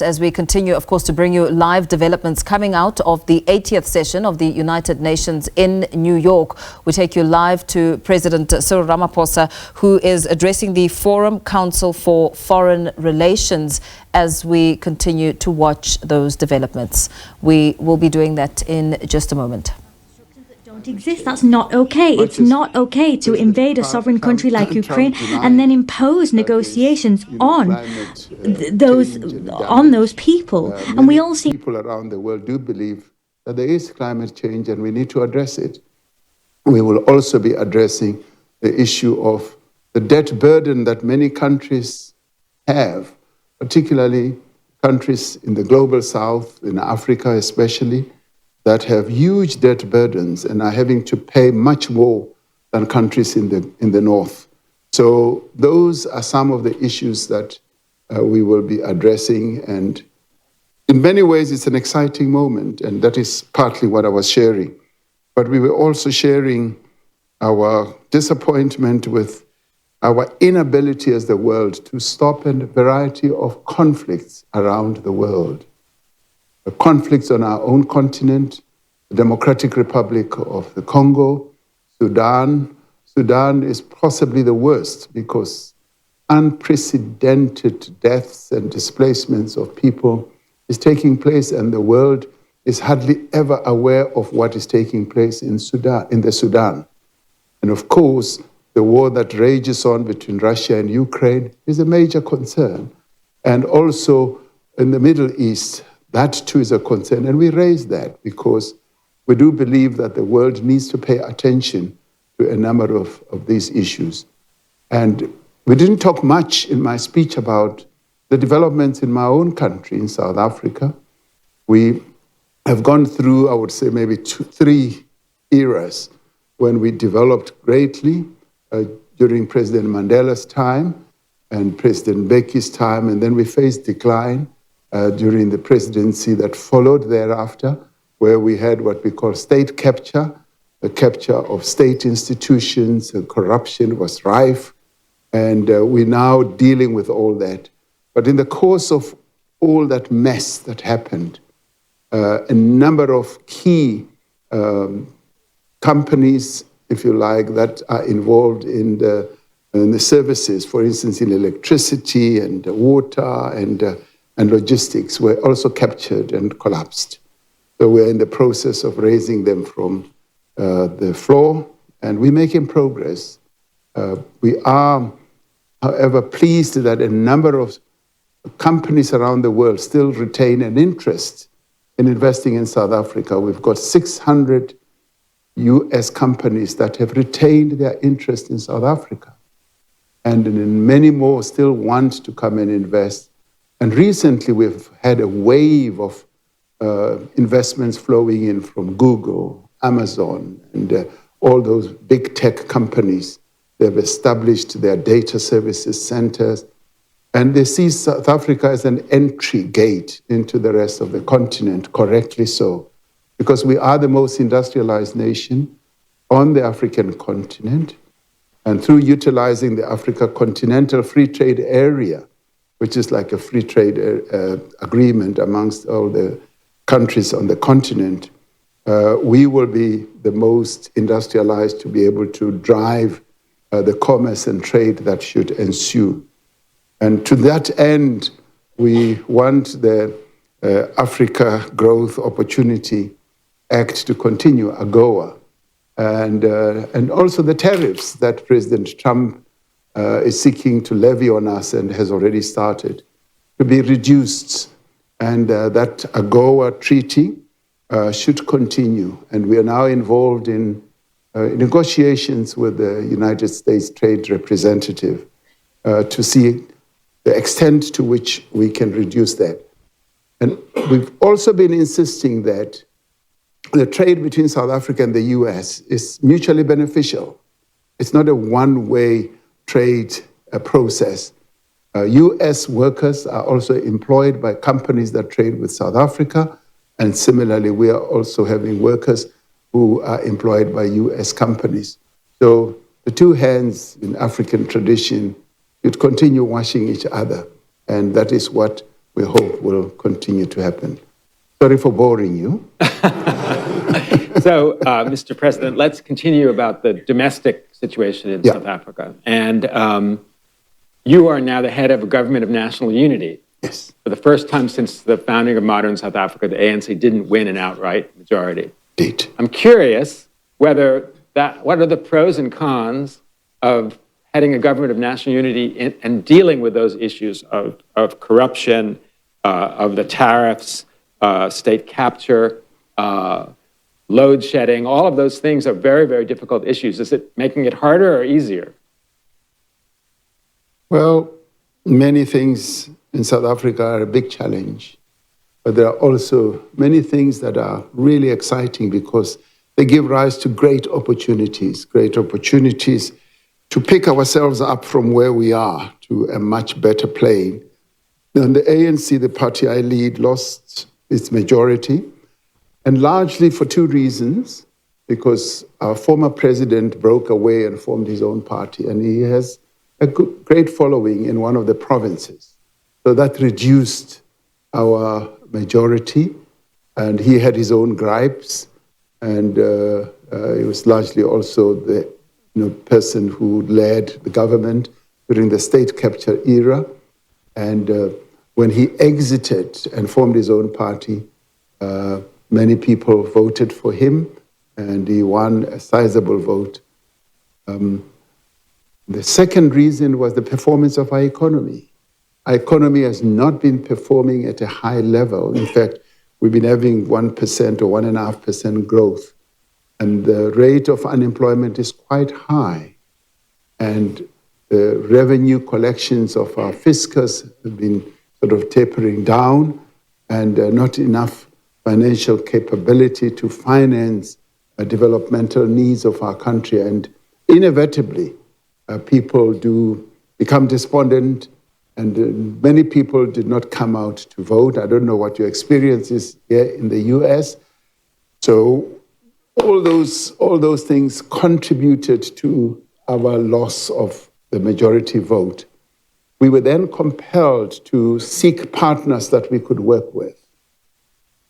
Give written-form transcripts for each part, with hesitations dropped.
As we continue, of course, to bring you live developments coming out of the 80th session of the United Nations in New York. We take you live to President Cyril Ramaphosa, who is addressing the Forum Council for Foreign Relations as we continue to watch those developments. We will be doing that in just a moment. Exist. That's not okay. It's not okay to invade a sovereign country like Ukraine and then impose negotiations on those people. And we all see people around the world do believe that there is climate change and we need to address it. We will also be addressing the issue of the debt burden that many countries have, particularly countries in the global south, in Africa especially, that have huge debt burdens and are having to pay much more than countries in the north. So those are some of the issues that we will be addressing. And in many ways, it's an exciting moment. And that is partly what I was sharing. But we were also sharing our disappointment with our inability as the world to stop a variety of conflicts around the world. The conflicts on our own continent, the Democratic Republic of the Congo, Sudan. Sudan is possibly the worst because unprecedented deaths and displacements of people is taking place, and the world is hardly ever aware of what is taking place in the Sudan. And of course, the war that rages on between Russia and Ukraine is a major concern. And also in the Middle East, that too is a concern, and we raise that because we do believe that the world needs to pay attention to a number of these issues. And we didn't talk much in my speech about the developments in my own country, in South Africa. We have gone through, I would say, maybe three eras when we developed greatly during President Mandela's time and President Mbeki's time, and then we faced decline during the presidency that followed thereafter, where we had what we call state capture, the capture of state institutions, and corruption was rife, and we're now dealing with all that. But in the course of all that mess that happened, a number of key companies, if you like, that are involved in the services, for instance, in electricity and water and logistics, were also captured and collapsed. So we're in the process of raising them from the floor, and we're making progress. We are, however, pleased that a number of companies around the world still retain an interest in investing in South Africa. We've got 600 US companies that have retained their interest in South Africa. And many more still want to come and invest. And recently, we've had a wave of investments flowing in from Google, Amazon, and all those big tech companies. They've established their data services centers, and they see South Africa as an entry gate into the rest of the continent, correctly so, because we are the most industrialized nation on the African continent, and through utilizing the Africa Continental Free Trade Area, which is like a free trade agreement amongst all the countries on the continent, we will be the most industrialized to be able to drive the commerce and trade that should ensue. And to that end, we want the Africa Growth Opportunity Act to continue, AGOA, and also the tariffs that President Trump is seeking to levy on us and has already started to be reduced. And that AGOA treaty should continue. And we are now involved in negotiations with the United States Trade Representative to see the extent to which we can reduce that. And we've also been insisting that the trade between South Africa and the US is mutually beneficial. It's not a one-way trade process. US workers are also employed by companies that trade with South Africa, and similarly, we are also having workers who are employed by US companies. So the two hands in African tradition should continue washing each other, and that is what we hope will continue to happen. Sorry for boring you. So, Mr. President, let's continue about the domestic situation in South Africa. And you are now the head of a government of national unity. Yes. For the first time since the founding of modern South Africa, the ANC didn't win an outright majority. Indeed. I'm curious what are the pros and cons of heading a government of national unity and dealing with those issues of corruption, of the tariffs, state capture, load shedding. All of those things are very, very difficult issues. Is it making it harder or easier? Well, many things in South Africa are a big challenge, but there are also many things that are really exciting because they give rise to great opportunities to pick ourselves up from where we are to a much better plane. And the ANC, the party I lead, lost its majority, and largely for two reasons, because our former president broke away and formed his own party, and he has a great following in one of the provinces. So that reduced our majority, and he had his own gripes, and he was largely also the person who led the government during the state capture era. And when he exited and formed his own party, many people voted for him, and he won a sizable vote. The second reason was the performance of our economy. Our economy has not been performing at a high level. In fact, we've been having 1% or 1.5% growth, and the rate of unemployment is quite high. And the revenue collections of our fiscus have been sort of tapering down, and not enough financial capability to finance developmental needs of our country. And inevitably, people do become despondent, and many people did not come out to vote. I don't know what your experience is here in the US. So all those things contributed to our loss of the majority vote. We were then compelled to seek partners that we could work with.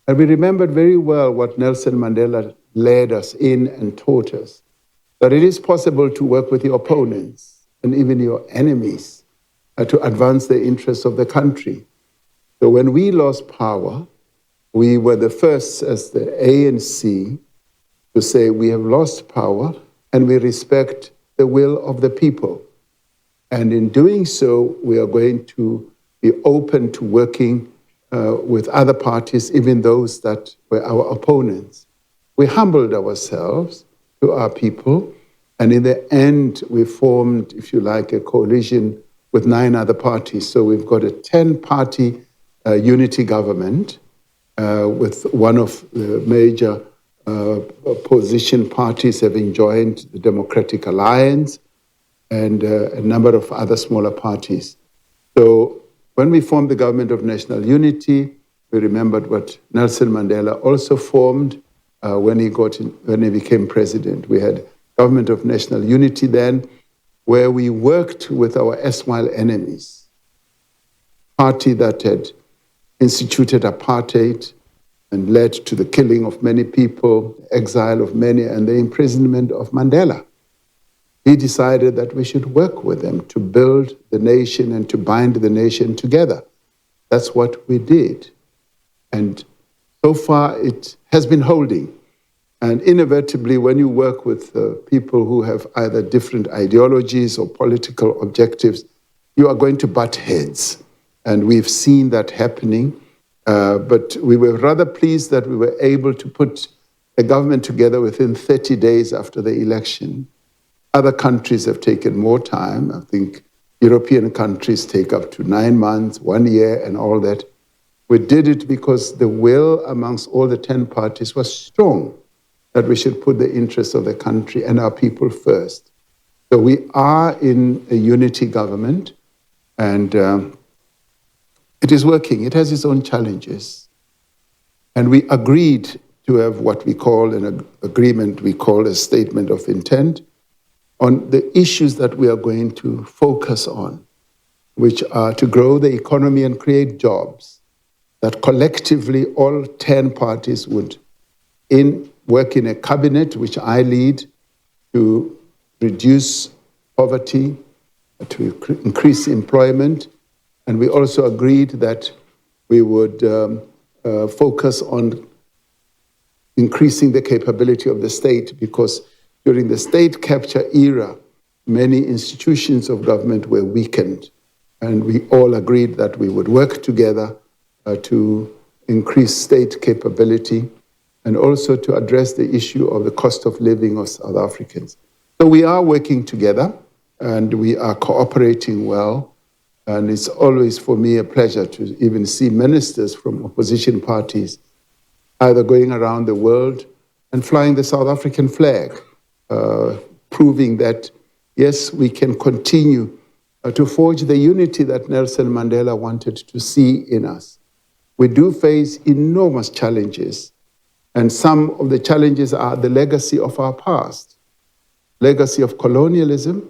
And we remembered very well what Nelson Mandela led us in and taught us, that it is possible to work with your opponents and even your enemies to advance the interests of the country. So when we lost power, we were the first as the ANC to say we have lost power and we respect the will of the people. And in doing so, we are going to be open to working with other parties, even those that were our opponents. We humbled ourselves to our people, and in the end, we formed, if you like, a coalition with 9 other parties. So we've got a 10-party unity government with one of the major opposition parties having joined the Democratic Alliance and a number of other smaller parties. So when we formed the Government of National Unity, we remembered what Nelson Mandela also formed when he became president. We had Government of National Unity then, where we worked with our erstwhile enemies, party that had instituted apartheid and led to the killing of many people, exile of many, and the imprisonment of Mandela. He decided that we should work with them to build the nation and to bind the nation together. That's what we did. And so far, it has been holding. And inevitably, when you work with people who have either different ideologies or political objectives, you are going to butt heads. And we've seen that happening. But we were rather pleased that we were able to put a government together within 30 days after the election. Other countries have taken more time. I think European countries take up to 9 months, 1 year, and all that. We did it because the will amongst all the 10 parties was strong that we should put the interests of the country and our people first. So we are in a unity government, and it is working. It has its own challenges. And we agreed to have what we call an agreement, we call a statement of intent, on the issues that we are going to focus on, which are to grow the economy and create jobs, that collectively all 10 parties would work in a cabinet, which I lead, to reduce poverty, to increase employment. And we also agreed that we would focus on increasing the capability of the state, because during the state capture era, many institutions of government were weakened. And we all agreed that we would work together to increase state capability and also to address the issue of the cost of living of South Africans. So we are working together and we are cooperating well. And it's always for me a pleasure to even see ministers from opposition parties either going around the world and flying the South African flag, proving that, yes, we can continue to forge the unity that Nelson Mandela wanted to see in us. We do face enormous challenges, and some of the challenges are the legacy of our past, legacy of colonialism,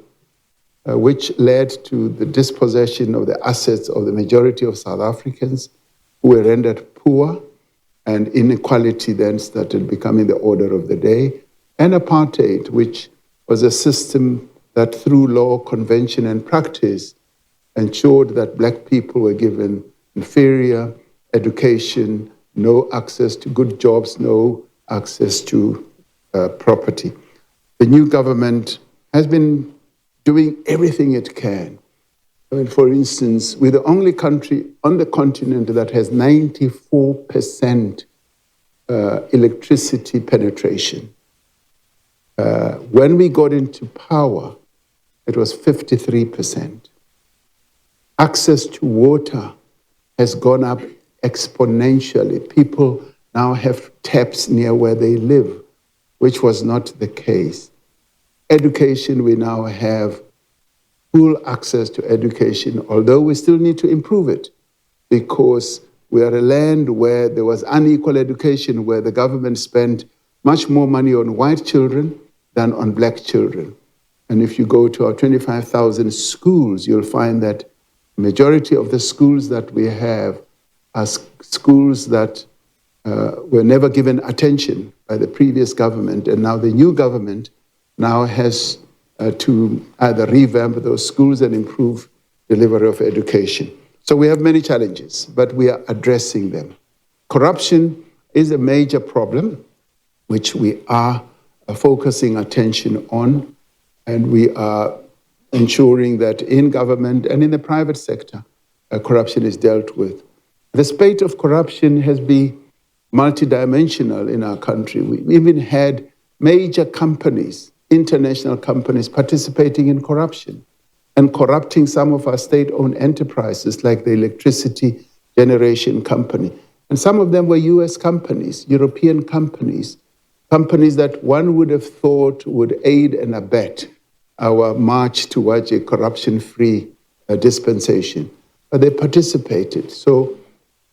which led to the dispossession of the assets of the majority of South Africans who were rendered poor, and inequality then started becoming the order of the day, and apartheid, which was a system that through law, convention, and practice ensured that black people were given inferior education, no access to good jobs, no access to property. The new government has been doing everything it can. I mean, for instance, we're the only country on the continent that has 94% electricity penetration. When we got into power, it was 53%. Access to water has gone up exponentially. People now have taps near where they live, which was not the case. Education, we now have full access to education, although we still need to improve it, because we are a land where there was unequal education, where the government spent much more money on white children than on black children. And if you go to our 25,000 schools, you'll find that the majority of the schools that we have are schools that were never given attention by the previous government, and now the new government now has to either revamp those schools and improve delivery of education. So we have many challenges, but we are addressing them. Corruption is a major problem, which we are focusing attention on, and we are ensuring that in government and in the private sector, corruption is dealt with. The spate of corruption has been multidimensional in our country. We even had major companies, international companies, participating in corruption and corrupting some of our state-owned enterprises like the electricity generation company. And some of them were US companies, European companies, companies that one would have thought would aid and abet our march towards a corruption-free dispensation. But they participated. So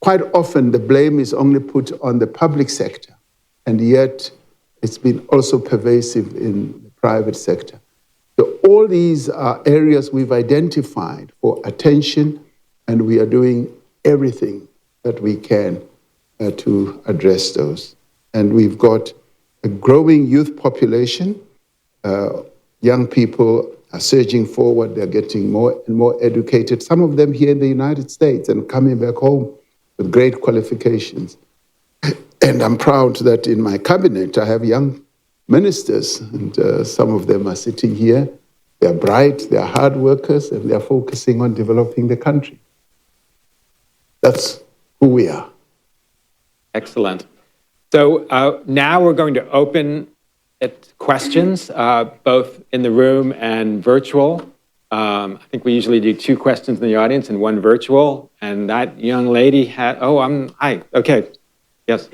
quite often the blame is only put on the public sector, and yet it's been also pervasive in the private sector. So all these are areas we've identified for attention, and we are doing everything that we can to address those. And we've got a growing youth population. Young people are surging forward. They're getting more and more educated, some of them here in the United States and coming back home with great qualifications. And I'm proud that in my cabinet I have young ministers, and some of them are sitting here. They're bright, they're hard workers, and they're focusing on developing the country. That's who we are. Excellent. So now we're going to open it questions, both in the room and virtual. I think we usually do 2 questions in the audience and 1 virtual. And that young lady had, hi, okay, yes.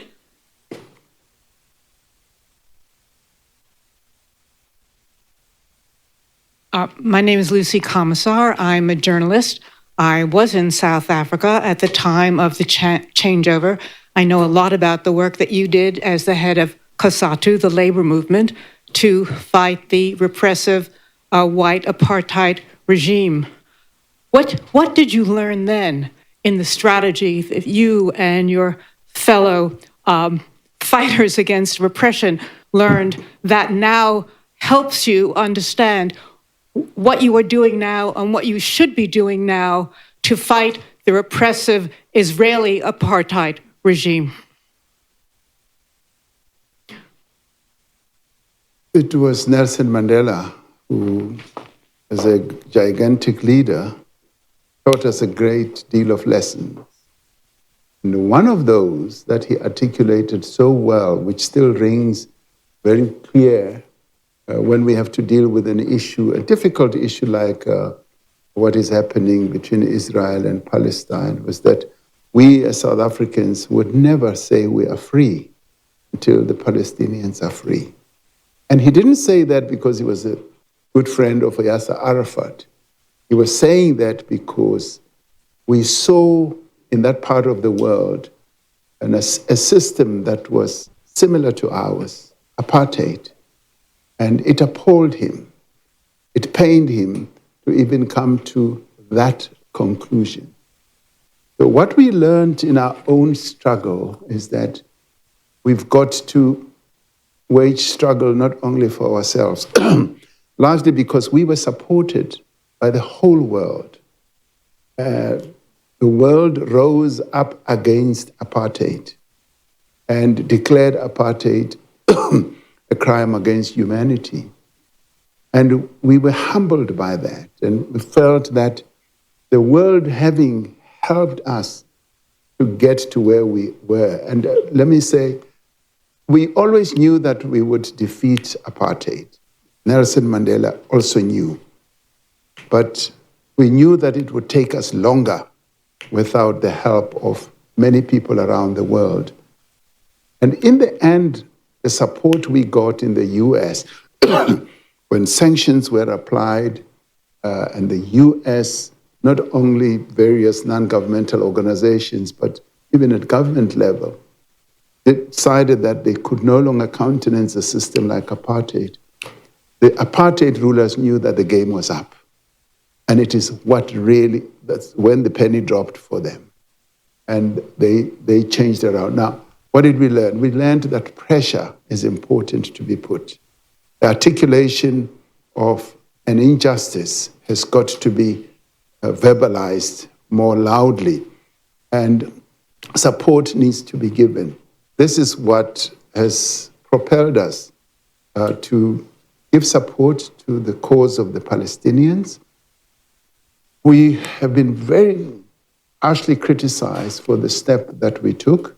My name is Lucy Commissar. I'm a journalist. I was in South Africa at the time of the changeover. I know a lot about the work that you did as the head of COSATU, the labor movement, to fight the repressive white apartheid regime. What did you learn then? in the strategy that you and your fellow fighters against repression learned that now helps you understand what you are doing now and what you should be doing now to fight the repressive Israeli apartheid regime? It was Nelson Mandela who, as a gigantic leader, taught us a great deal of lessons. And one of those that he articulated so well, which still rings very clear when we have to deal with an issue, a difficult issue like what is happening between Israel and Palestine, was that we as South Africans would never say we are free until the Palestinians are free. And he didn't say that because he was a good friend of Yasser Arafat. He was saying that because we saw in that part of the world a system that was similar to ours, apartheid. And it appalled him. It pained him to even come to that conclusion. So what we learned in our own struggle is that we've got to wage struggle not only for ourselves, largely because we were supported by the whole world. The world rose up against apartheid and declared apartheid a crime against humanity. And we were humbled by that, and we felt that the world having helped us to get to where we were. And let me say, we always knew that we would defeat apartheid. Nelson Mandela also knew. But we knew that it would take us longer without the help of many people around the world. And in the end, the support we got in the US, when sanctions were applied, and the US, not only various non-governmental organizations, but even at government level, decided that they could no longer countenance a system like apartheid. The apartheid rulers knew that the game was up. And it is that's when the penny dropped for them. And they changed around. Now, what did we learn? We learned that pressure is important to be put. The articulation of an injustice has got to be verbalized more loudly, and support needs to be given. This is what has propelled us to give support to the cause of the Palestinians. We have been very harshly criticized for the step that we took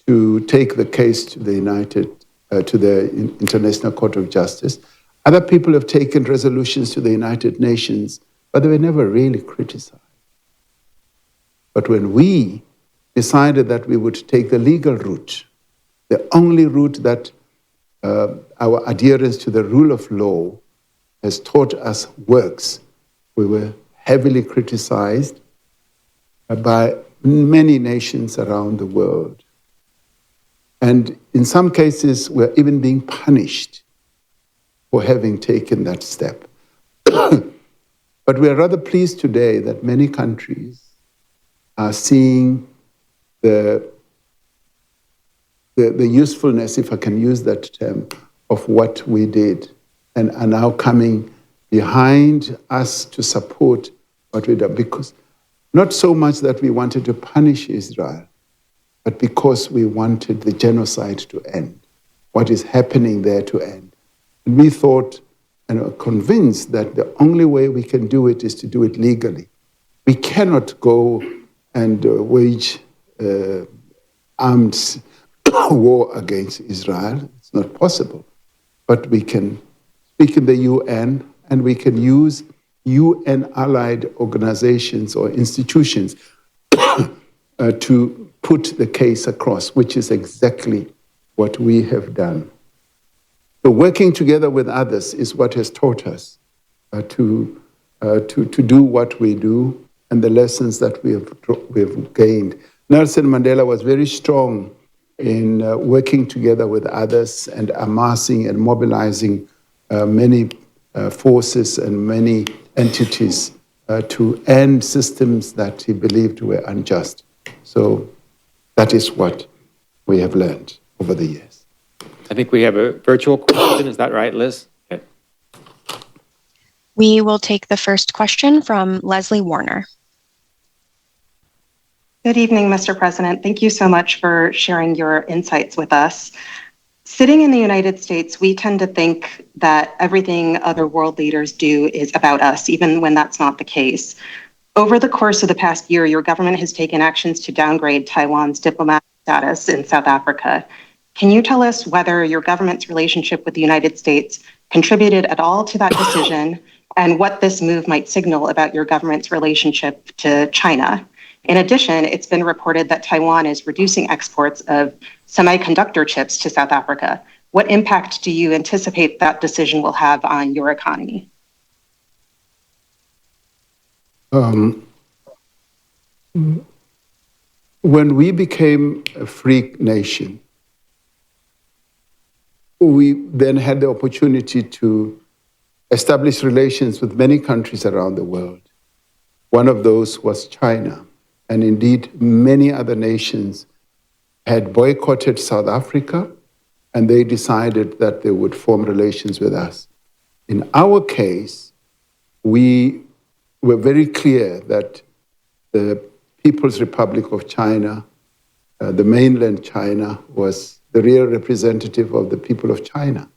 to take the case to the International Court of Justice. Other people have taken resolutions to the United Nations, but they were never really criticized. But when we decided that we would take the legal route, the only route that our adherence to the rule of law has taught us works, we were heavily criticized by many nations around the world. And in some cases, we're even being punished for having taken that step. But we are rather pleased today that many countries are seeing the usefulness, if I can use that term, of what we did, and are now coming behind us to support what we did. Because not so much that we wanted to punish Israel, but because we wanted the genocide to end, what is happening there to end. And we thought and are convinced that the only way we can do it is to do it legally. We cannot go and wage armed war against Israel. It's not possible. But we can speak in the UN, and we can use UN-allied organizations or institutions to put the case across, which is exactly what we have done. So working together with others is what has taught us to do what we do and the lessons that we have gained. Nelson Mandela was very strong in working together with others and amassing and mobilizing many forces and many entities to end systems that he believed were unjust. So that is what we have learned over the years. I think we have a virtual question. Is that right, Liz? Okay. We will take the first question from Leslie Warner. Good evening, Mr. President. Thank you so much for sharing your insights with us. Sitting in the United States, we tend to think that everything other world leaders do is about us, even when that's not the case. Over the course of the past year, your government has taken actions to downgrade Taiwan's diplomatic status in South Africa. Can you tell us whether your government's relationship with the United States contributed at all to that decision, and what this move might signal about your government's relationship to China? In addition, it's been reported that Taiwan is reducing exports of semiconductor chips to South Africa. What impact do you anticipate that decision will have on your economy? When we became a free nation, we then had the opportunity to establish relations with many countries around the world. One of those was China. And indeed, many other nations had boycotted South Africa, and they decided that they would form relations with us. In our case, we were very clear that the People's Republic of China, the mainland China, was the real representative of the people of China.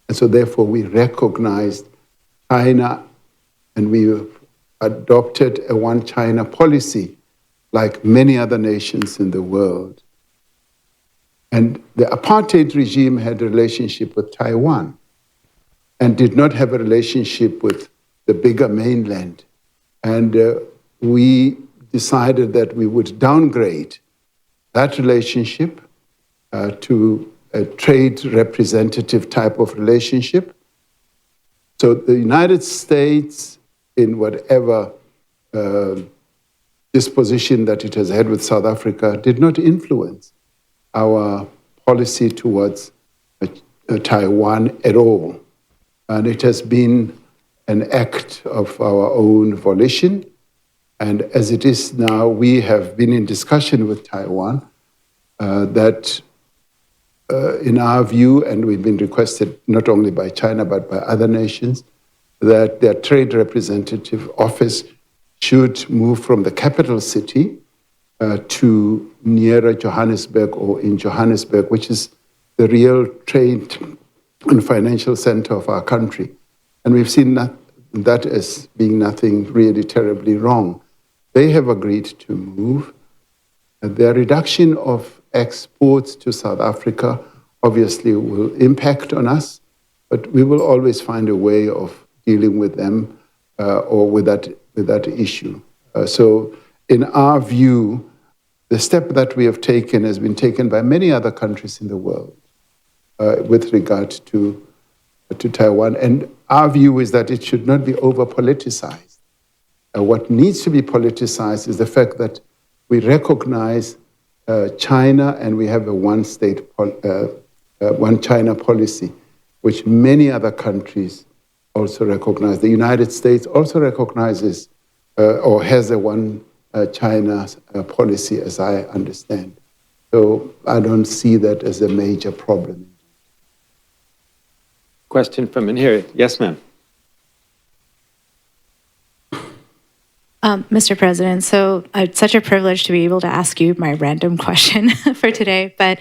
And so therefore we recognized China, and we adopted a one China policy like many other nations in the world. And the apartheid regime had a relationship with Taiwan and did not have a relationship with the bigger mainland. And we decided that we would downgrade that relationship to a trade representative type of relationship. So the United States, in whatever disposition that it has had with South Africa, did not influence our policy towards Taiwan at all. And it has been an act of our own volition. And as it is now, we have been in discussion with Taiwan that in our view, and we've been requested not only by China but by other nations, that their trade representative office should move from the capital city to nearer Johannesburg or in Johannesburg, which is the real trade and financial center of our country. And we've seen that as being nothing really terribly wrong. They have agreed to move. The reduction of exports to South Africa obviously will impact on us, but we will always find a way of dealing with them or with that issue. So in our view, the step that we have taken has been taken by many other countries in the world with regard to Taiwan. And our view is that it should not be over-politicized. What needs to be politicized is the fact that we recognize China and we have a one China policy, which many other countries also recognize. The United States also recognizes or has a one China policy, as I understand. So I don't see that as a major problem. Question from in here. Yes, ma'am. Mr. President, so it's such a privilege to be able to ask you my random question for today, but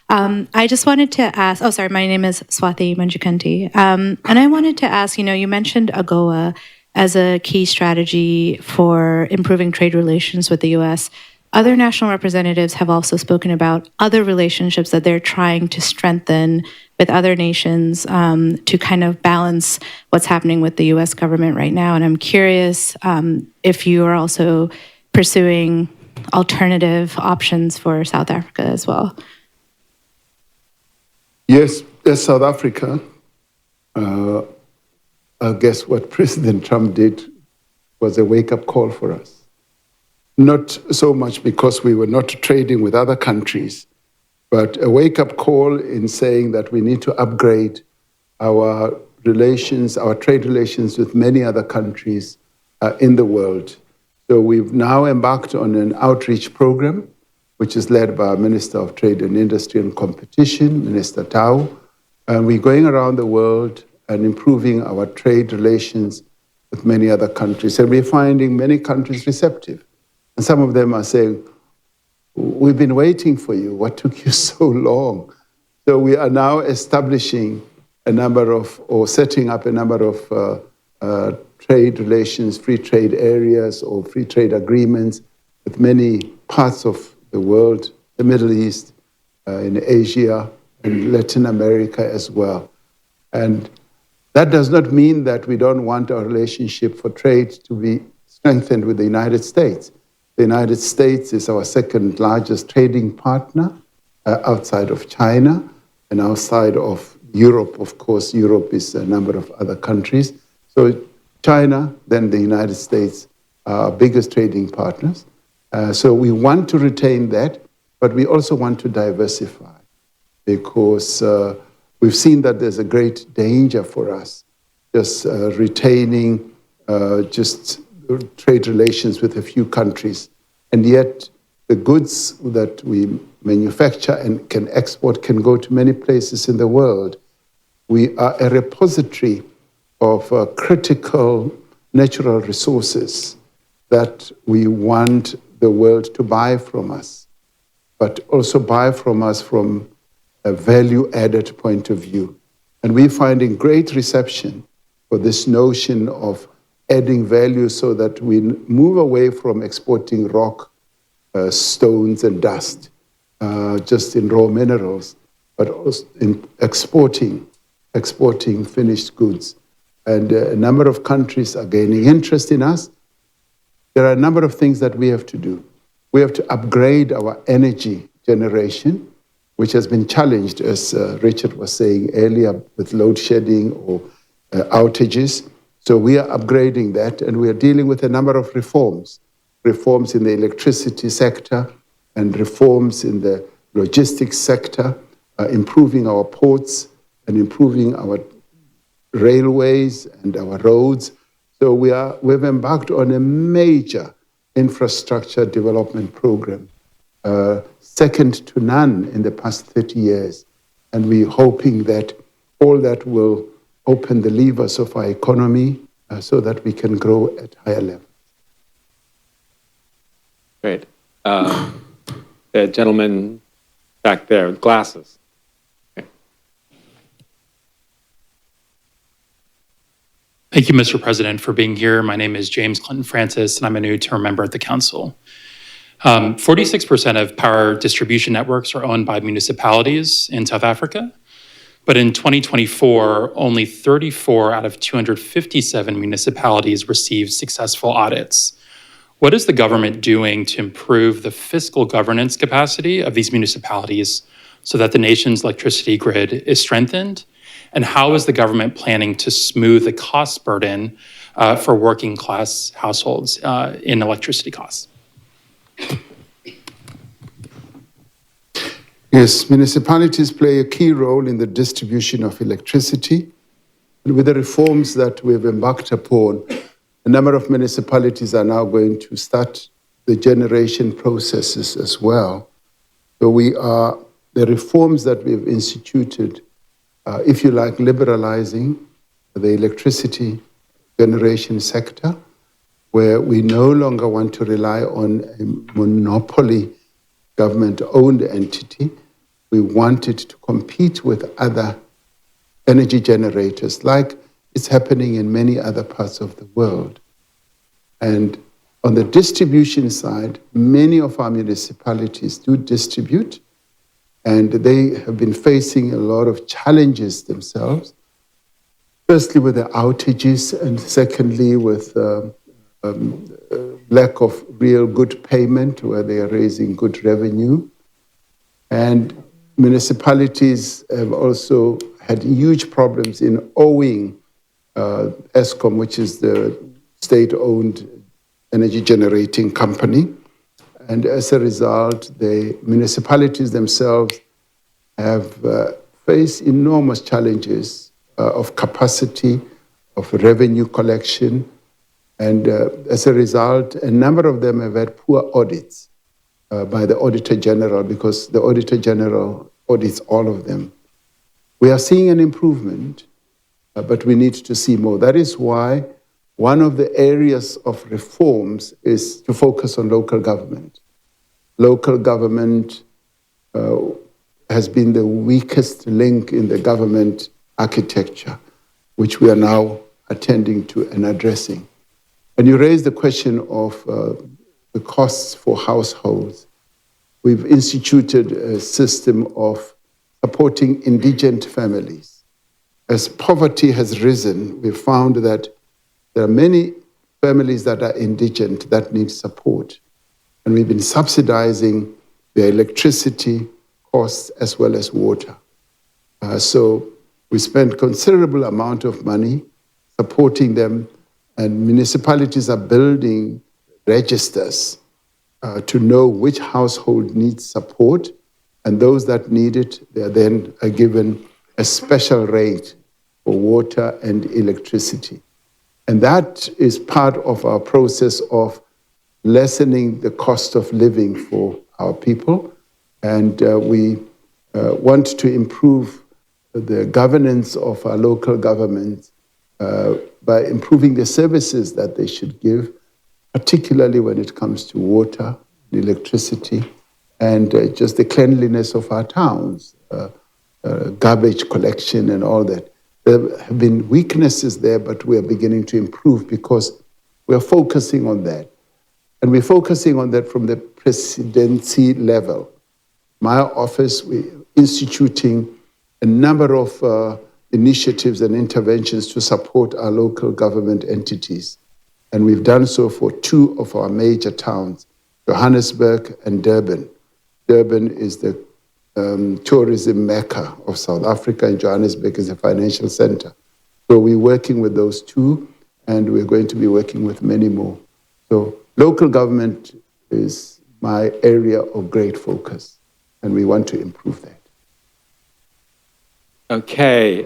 I just wanted to ask, my name is Swati Manjukanti, and I wanted to ask, you mentioned AGOA as a key strategy for improving trade relations with the U.S. Other national representatives have also spoken about other relationships that they're trying to strengthen with other nations to kind of balance what's happening with the U.S. government right now. And I'm curious if you are also pursuing alternative options for South Africa as well. Yes, South Africa. I guess what President Trump did was a wake-up call for us. Not so much because we were not trading with other countries, but a wake-up call in saying that we need to upgrade our relations, our trade relations with many other countries in the world. So we've now embarked on an outreach program, which is led by our Minister of Trade and Industry and Competition, Minister Tau. And we're going around the world and improving our trade relations with many other countries. And we're finding many countries receptive. And some of them are saying, we've been waiting for you. What took you so long? So we are now establishing a number of, or setting up a number of trade relations, free trade areas or free trade agreements with many parts of the world, the Middle East, in Asia, and Latin America as well. And that does not mean that we don't want our relationship for trade to be strengthened with the United States. The United States is our second largest trading partner outside of China and outside of Europe. Of course, Europe is a number of other countries. So China, then the United States, are our biggest trading partners. So we want to retain that, but we also want to diversify because we've seen that there's a great danger for us just retaining just trade relations with a few countries. And yet the goods that we manufacture and can export can go to many places in the world. We are a repository of critical natural resources that we want the world to buy from us, but also buy from us from a value-added point of view. And we're finding great reception for this notion of adding value so that we move away from exporting rock, stones, and dust, just in raw minerals, but also in exporting finished goods. And a number of countries are gaining interest in us. There are a number of things that we have to do. We have to upgrade our energy generation, which has been challenged, as Richard was saying earlier, with load shedding or outages. So we are upgrading that, and we are dealing with a number of reforms in the electricity sector and reforms in the logistics sector, improving our ports and improving our railways and our roads. So we've embarked on a major infrastructure development program, second to none in the past 30 years. And we're hoping that all that will open the levers of our economy so that we can grow at higher levels. Great. The gentleman back there with glasses. Okay. Thank you, Mr. President, for being here. My name is James Clinton Francis, and I'm a new term member at the Council. 46% of power distribution networks are owned by municipalities in South Africa. But in 2024, only 34 out of 257 municipalities received successful audits. What is the government doing to improve the fiscal governance capacity of these municipalities so that the nation's electricity grid is strengthened? And how is the government planning to smooth the cost burden for working class households in electricity costs? Yes, municipalities play a key role in the distribution of electricity. And with the reforms that we've embarked upon, a number of municipalities are now going to start the generation processes as well. So the reforms that we've instituted, if you like, liberalizing the electricity generation sector, where we no longer want to rely on a monopoly government-owned entity. We want it to compete with other energy generators, like it's happening in many other parts of the world. And on the distribution side, many of our municipalities do distribute, and they have been facing a lot of challenges themselves. Firstly, with the outages, and secondly, with lack of real good payment where they are raising good revenue. And municipalities have also had huge problems in owing ESCOM, which is the state-owned energy generating company. And as a result, the municipalities themselves have faced enormous challenges of capacity, of revenue collection, And as a result, a number of them have had poor audits by the Auditor General, because the Auditor General audits all of them. We are seeing an improvement, but we need to see more. That is why one of the areas of reforms is to focus on local government. Local government has been the weakest link in the government architecture, which we are now attending to and addressing. And you raised the question of the costs for households. We've instituted a system of supporting indigent families. As poverty has risen, we've found that there are many families that are indigent that need support. And we've been subsidizing their electricity costs as well as water. So we spend considerable amount of money supporting them, and municipalities are building registers to know which household needs support, and those that need it, they are then given a special rate for water and electricity. And that is part of our process of lessening the cost of living for our people. And we want to improve the governance of our local governments by improving the services that they should give, particularly when it comes to water, electricity, and just the cleanliness of our towns, garbage collection and all that. There have been weaknesses there, but we are beginning to improve because we are focusing on that. And we're focusing on that from the presidency level. My office, we're instituting a number of initiatives and interventions to support our local government entities. And we've done so for two of our major towns, Johannesburg and Durban. Durban is the tourism mecca of South Africa, and Johannesburg is a financial center. So we're working with those two, and we're going to be working with many more. So local government is my area of great focus, and we want to improve that. Okay,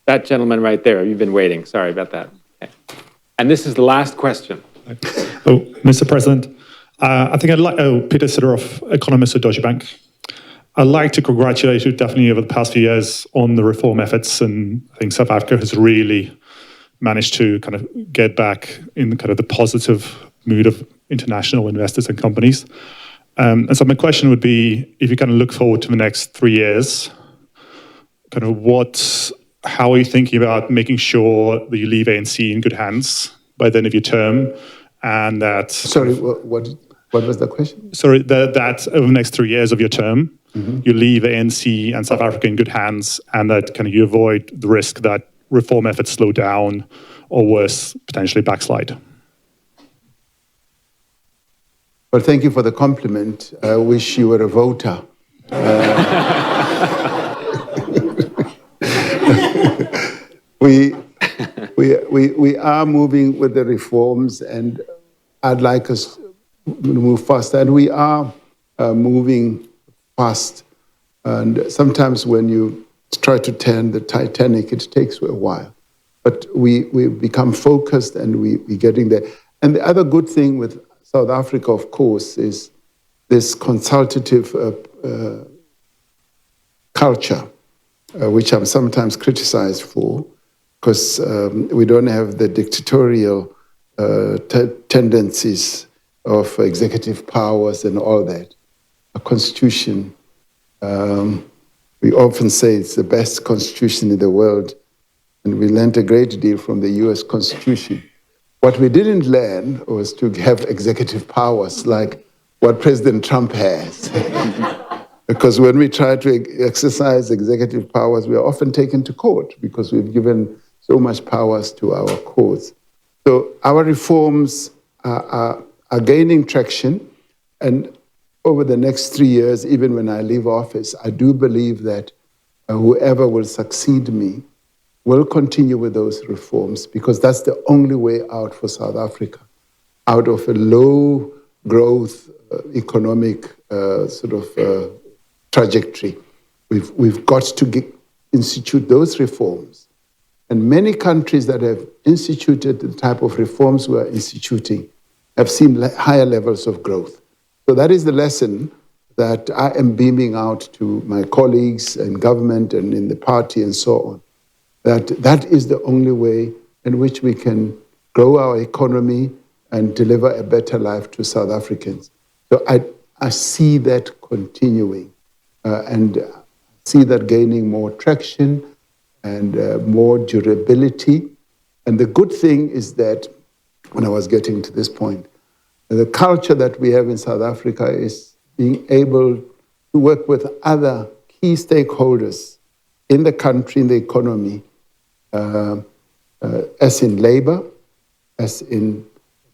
that gentleman right there, you've been waiting. Sorry about that. Okay. And this is the last question. Mr. President, I think I'd like, Peter Sidoroff, economist at Deutsche Bank. I'd like to congratulate you definitely over the past few years on the reform efforts, and I think South Africa has really managed to kind of get back in kind of the positive mood of international investors and companies. And so my question would be, if you kind of look forward to the next 3 years, kind of how are you thinking about making sure that you leave ANC in good hands by the end of your term, and that... Sorry, what was the question? Sorry, that over the next 3 years of your term, you leave ANC and South Africa in good hands, and that kind of you avoid the risk that reform efforts slow down or worse, potentially backslide. Well, thank you for the compliment. I wish you were a voter. We are moving with the reforms, and I'd like us to move faster. And we are moving fast. And sometimes when you try to turn the Titanic, it takes a while. But we become focused, and we're getting there. And the other good thing with South Africa, of course, is this consultative culture, which I'm sometimes criticized for, because we don't have the dictatorial tendencies of executive powers and all that. A constitution, we often say it's the best constitution in the world, and we learned a great deal from the US Constitution. What we didn't learn was to have executive powers like what President Trump has. Because when we try to exercise executive powers, we are often taken to court because we've given so much powers to our courts. So our reforms are gaining traction, and over the next 3 years, even when I leave office, I do believe that whoever will succeed me will continue with those reforms, because that's the only way out for South Africa, out of a low growth economic trajectory. We've got to institute those reforms And many countries that have instituted the type of reforms we are instituting have seen higher levels of growth. So that is the lesson that I am beaming out to my colleagues in government and in the party and so on, that is the only way in which we can grow our economy and deliver a better life to South Africans. So I see that continuing and see that gaining more traction and more durability. And the good thing is that, when I was getting to this point, the culture that we have in South Africa is being able to work with other key stakeholders in the country, in the economy, as in labor, as in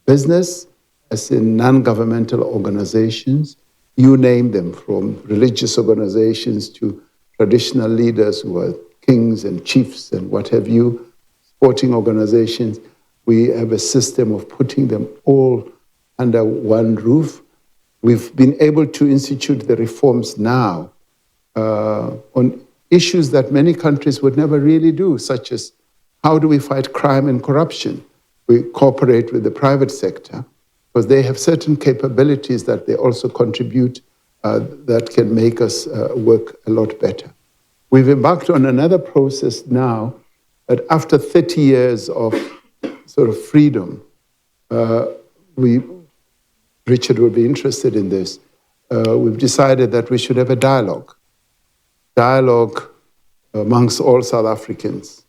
business, as in non-governmental organizations, you name them, from religious organizations to traditional leaders who are kings and chiefs and what have you, sporting organizations. We have a system of putting them all under one roof. We've been able to institute the reforms now on issues that many countries would never really do, such as how do we fight crime and corruption? We cooperate with the private sector because they have certain capabilities that they also contribute that can make us work a lot better. We've embarked on another process now that after 30 years of sort of freedom, Richard would be interested in this, we've decided that we should have a dialogue amongst all South Africans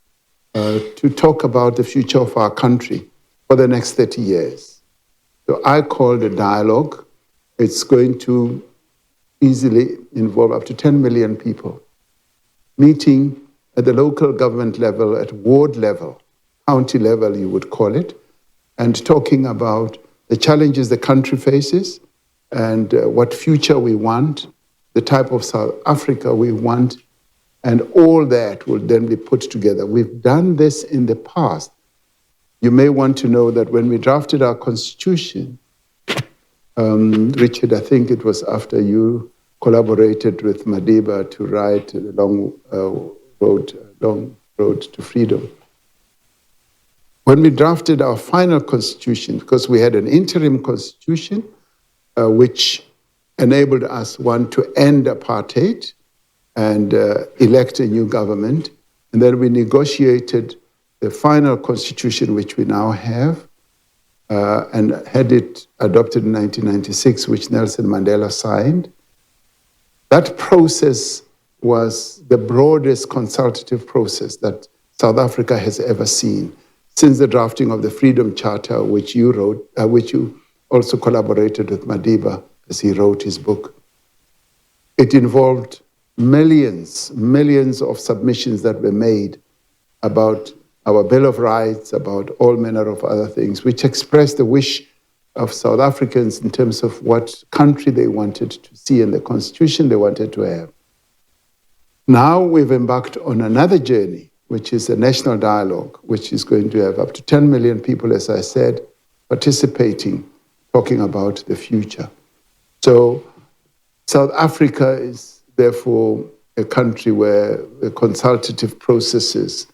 to talk about the future of our country for the next 30 years. So I call the dialogue. It's going to easily involve up to 10 million people meeting at the local government level, at ward level, county level, you would call it, and talking about the challenges the country faces and what future we want, the type of South Africa we want, and all that will then be put together. We've done this in the past. You may want to know that when we drafted our constitution, Richard, I think it was after you collaborated with Madiba to write a long road to freedom. When we drafted our final constitution, because we had an interim constitution, which enabled us, one, to end apartheid and elect a new government, and then we negotiated the final constitution, which we now have, and had it adopted in 1996, which Nelson Mandela signed. That process was the broadest consultative process that South Africa has ever seen since the drafting of the Freedom Charter, which you wrote, which you also collaborated with Madiba as he wrote his book. It involved millions of submissions that were made about our Bill of Rights, about all manner of other things, which expressed the wish of South Africans in terms of what country they wanted to see and the constitution they wanted to have. Now we've embarked on another journey, which is a national dialogue, which is going to have up to 10 million people, as I said, participating, talking about the future. So South Africa is therefore a country where the consultative processes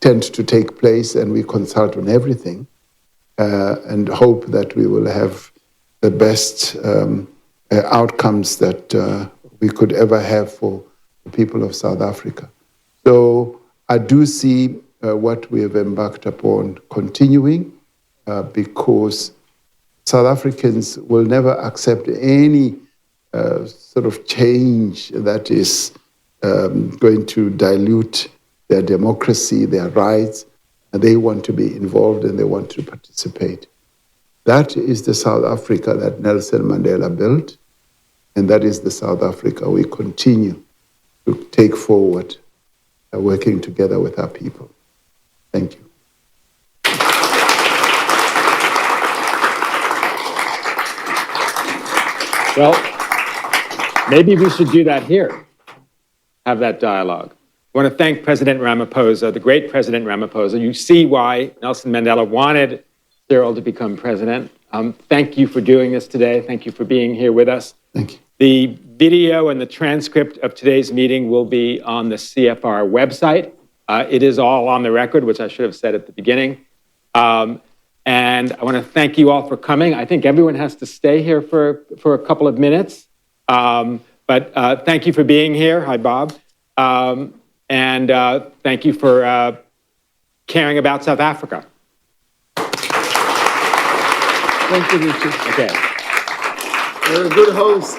tend to take place, and we consult on everything and hope that we will have the best outcomes that we could ever have for the people of South Africa. So I do see what we have embarked upon continuing because South Africans will never accept any sort of change that is going to dilute their democracy, their rights, and they want to be involved and they want to participate. That is the South Africa that Nelson Mandela built, and that is the South Africa we continue to take forward, working together with our people. Thank you. Well, maybe we should do that here, have that dialogue. I want to thank President Ramaphosa, the great President Ramaphosa. You see why Nelson Mandela wanted Cyril to become president. Thank you for doing this today. Thank you for being here with us. Thank you. The video and the transcript of today's meeting will be on the CFR website. It is all on the record, which I should have said at the beginning. And I want to thank you all for coming. I think everyone has to stay here for a couple of minutes. But thank you for being here. Hi, Bob. And thank you for caring about South Africa. Thank you, Richard. Okay. You're a good host.